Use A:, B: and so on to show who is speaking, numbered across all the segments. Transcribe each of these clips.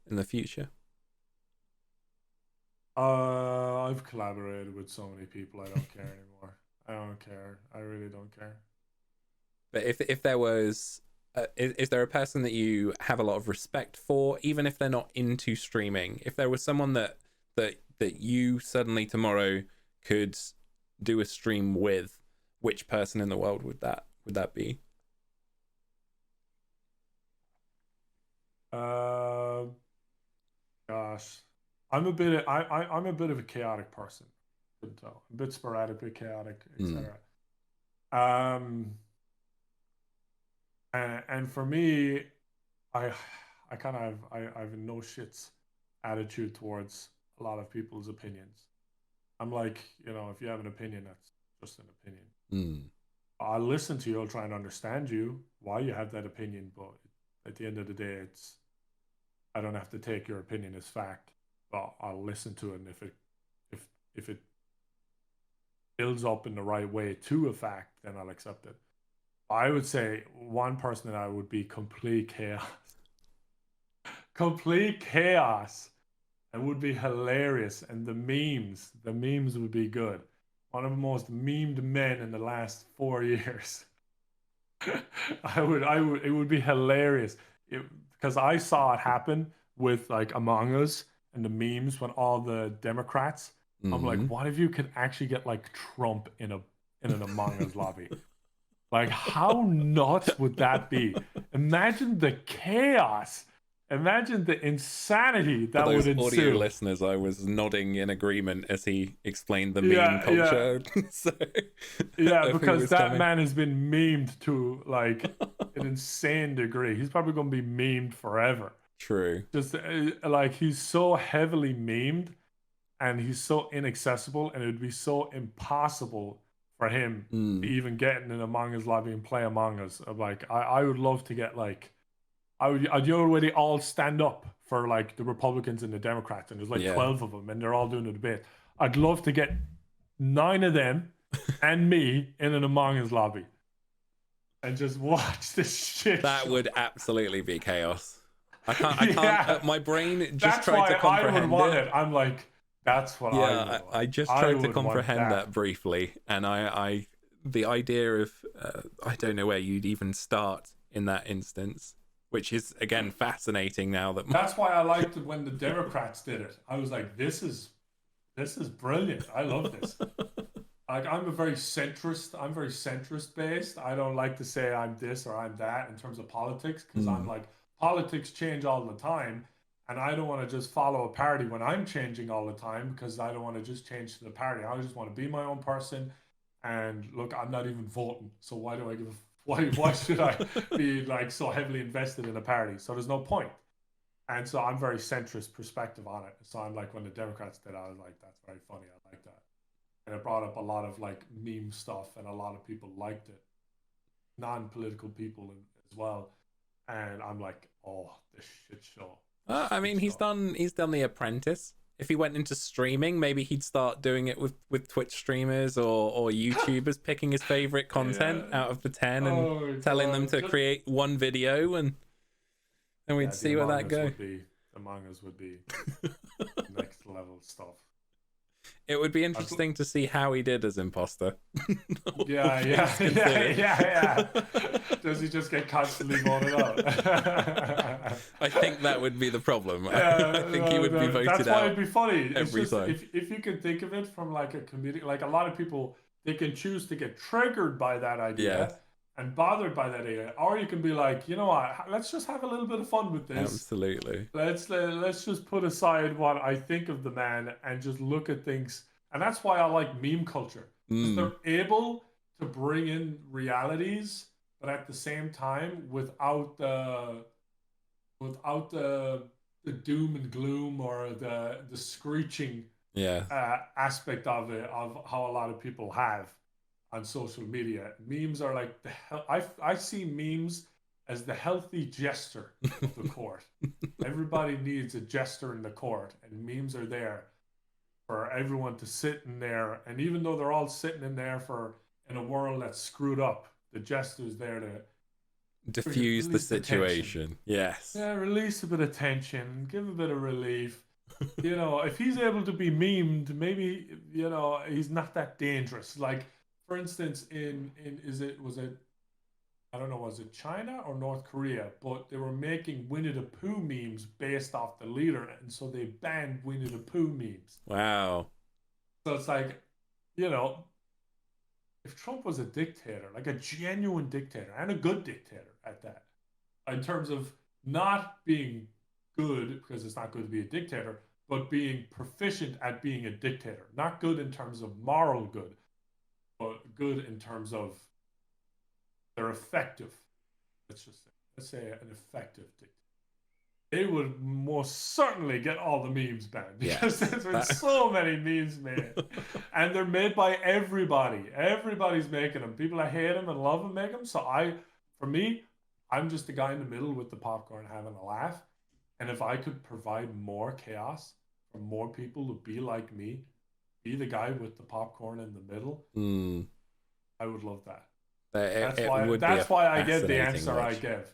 A: in the future?
B: I've collaborated with so many people. I don't care anymore. I don't care. I really don't care.
A: But if there was, is there a person that you have a lot of respect for, even if they're not into streaming? If there was someone that you suddenly tomorrow could do a stream with, which person in the world would that be?
B: Uh, Gosh, I'm a bit of a chaotic person. Couldn't tell. A bit sporadic, bit chaotic,
A: Mm.
B: etc. Um, and for me, I I kind of I have a no shits attitude towards a lot of people's opinions. I'm like, if you have an opinion, that's just an opinion.
A: Mm.
B: I'll listen to you. I'll try and understand you why you have that opinion, but at the end of the day, it's I don't have to take your opinion as fact. But I'll listen to it, and if if it builds up in the right way to a fact, then I'll accept it. I would say one person that I would be complete chaos, complete chaos, and would be hilarious. And the memes would be good. One of the most memed men in the last 4 years. It would be hilarious because I saw it happen with like Among Us and the memes when all the Democrats. I'm like,
A: Mm.
B: what if you could actually get like Trump in an Among Us lobby? Like, how nuts would that be? Imagine the chaos. Imagine the insanity
A: For
B: that would
A: those audio
B: ensue.
A: listeners, I was nodding in agreement as he explained the meme
B: Yeah, yeah,
A: culture, so
B: yeah,
A: of who
B: because
A: was
B: that
A: coming.
B: man has been memed to like an insane degree. He's probably going to be memed forever.
A: True.
B: Just like he's so heavily memed and he's so inaccessible, and it would be so impossible for him to
A: Mm.
B: even get in an Among Us lobby and play Among Us. Like, I would love to get like, I'd already all stand up for like the Republicans and the Democrats, and there's like
A: Yeah.
B: 12 of them, and they're all doing a debate. I'd love to get nine of them and me in an Among Us lobby and just watch this shit
A: That
B: show.
A: would absolutely be chaos. I can't,
B: Yeah,
A: my brain just
B: that's
A: tried
B: why
A: to
B: I would
A: comprehend
B: want
A: it.
B: it. I'm like, that's what I would
A: Yeah,
B: want.
A: I just
B: I
A: tried to
B: would want
A: comprehend
B: that.
A: that briefly, and the idea of, I don't know where you'd even start in that instance, which is again fascinating now that
B: That's why I liked it when the Democrats did it. I was like, this is brilliant. I love this. Like, I'm very centrist based. I don't like to say I'm this or I'm that in terms of politics because I'm
A: Mm,
B: like, politics change all the time, and I don't want to just follow a party when I'm changing all the time because I don't want to just change to the party. I just want to be my own person. And look, I'm not even voting, so why do I give a why should I be like so heavily invested in a party? So there's no point. And so I'm very centrist perspective on it. So I'm like, when the Democrats did, I was like, that's very funny. I like that. And it brought up a lot of like meme stuff, and a lot of people liked it, non-political people as well. And I'm like, oh, this shit show,
A: well, I
B: shit
A: mean, he's
B: show.
A: done The Apprentice. If he went into streaming, maybe he'd start doing it with Twitch streamers or YouTubers, picking his favorite content
B: Yeah.
A: out of the 10 and
B: Oh my
A: telling them
B: god.
A: to create one video, and we'd
B: Yeah,
A: see where that go.
B: The mangas would be next level stuff.
A: It would be
B: I'd,
A: interesting to see how he did as imposter. All
B: yeah,
A: things
B: yeah, yeah,
A: considered.
B: yeah, yeah. Does he just get constantly voted out?
A: I think that would be the problem. I
B: Yeah,
A: think he
B: no,
A: would be
B: no, that's
A: voted
B: why
A: out
B: it'd be funny. It's
A: every
B: just
A: time.
B: if you can think of it from like a comedic, like a lot of people, they can choose to get triggered by that
A: Yeah,
B: idea and bothered by that idea, or you can be like, you know what, let's just have a little bit of fun with this.
A: absolutely.
B: Let's just put aside what I think of the man and just look at things. And that's why I like meme culture, because
A: Mm,
B: they're able to bring in realities, but at the same time without the doom and gloom or the screeching
A: yeah.
B: aspect of it, of how a lot of people have on social media. Memes are like I see memes as the healthy jester of the court. Everybody needs a jester in the court, and memes are there for everyone to sit in there. And even though they're all sitting in there for in a world that's screwed up, the jester's there
A: diffuse the
B: Release the tension.
A: situation. Yes.
B: Yeah, release a bit of tension, give a bit of relief. You know, if he's able to be memed, maybe he's not that dangerous. Like, for instance, in is it was it I don't know, was it China or North Korea? But they were making Winnie the Pooh memes based off the leader, and so they banned Winnie the Pooh memes.
A: Wow.
B: So it's like, you know, if Trump was a dictator, like a genuine dictator and a good dictator at that, in terms of not being good, because it's not good to be a dictator, but being proficient at being a dictator. Not good in terms of moral good, but good in terms of they're effective. Let's say an effective dictator. They would most certainly get all the memes banned because there's been so many memes made, and they're made by everybody. Everybody's making them. People that hate them and love them make them. So for me, I'm just the guy in the middle with the popcorn having a laugh. And if I could provide more chaos for more people to be like me, be the guy with the popcorn in the middle, I would love that. That's why I give the answer I give.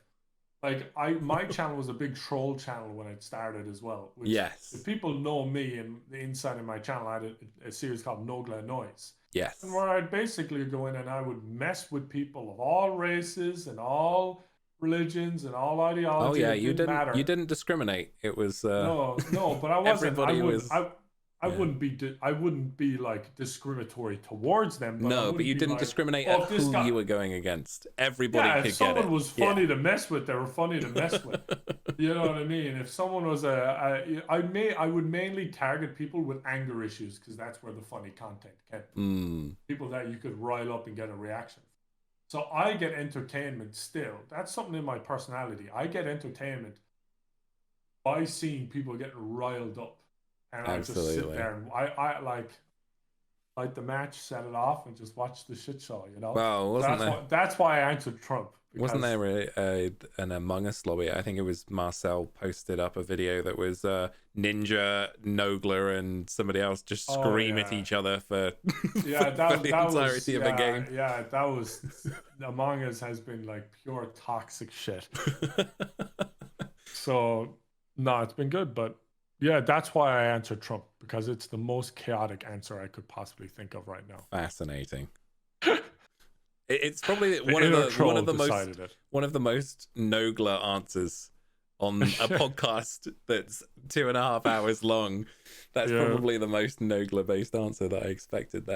B: Like my channel was a big troll channel when it started as well. Which,
A: yes.
B: if people know me and the inside of my channel, I had a series called Nogla Noise.
A: Yes.
B: And where I'd basically go in and I would mess with people of all races and all religions and all ideology.
A: Oh yeah,
B: you
A: didn't discriminate. It was
B: no, but I wasn't. I
A: yeah.
B: wouldn't be like discriminatory towards them. But
A: but you didn't
B: like,
A: discriminate at who you were going against. Everybody could get it.
B: If someone was funny to mess with, they were funny to mess with. You know what I mean? If someone was I would mainly target people with anger issues because that's where the funny content came. People that you could rile up and get a reaction. So I get entertainment still. That's something in my personality. I get entertainment by seeing people getting riled up. And
A: Absolutely.
B: I just sit there and I like light the match, set it off, and just watch the shit show, you know?
A: Well,
B: that's why I answered Trump.
A: Wasn't there an Among Us lobby? I think it was Marcel posted up a video that was Ninja, Nogla, and somebody else just scream at each other for, for the entirety of the game.
B: Yeah, that was Among Us has been like pure toxic shit. So no, it's been good, but yeah, that's why I answered Trump, because it's the most chaotic answer I could possibly think of right now.
A: Fascinating. It's probably one of the most Nogla answers on a podcast that's 2.5 hours long. That's probably the most Nogla based answer that I expected there.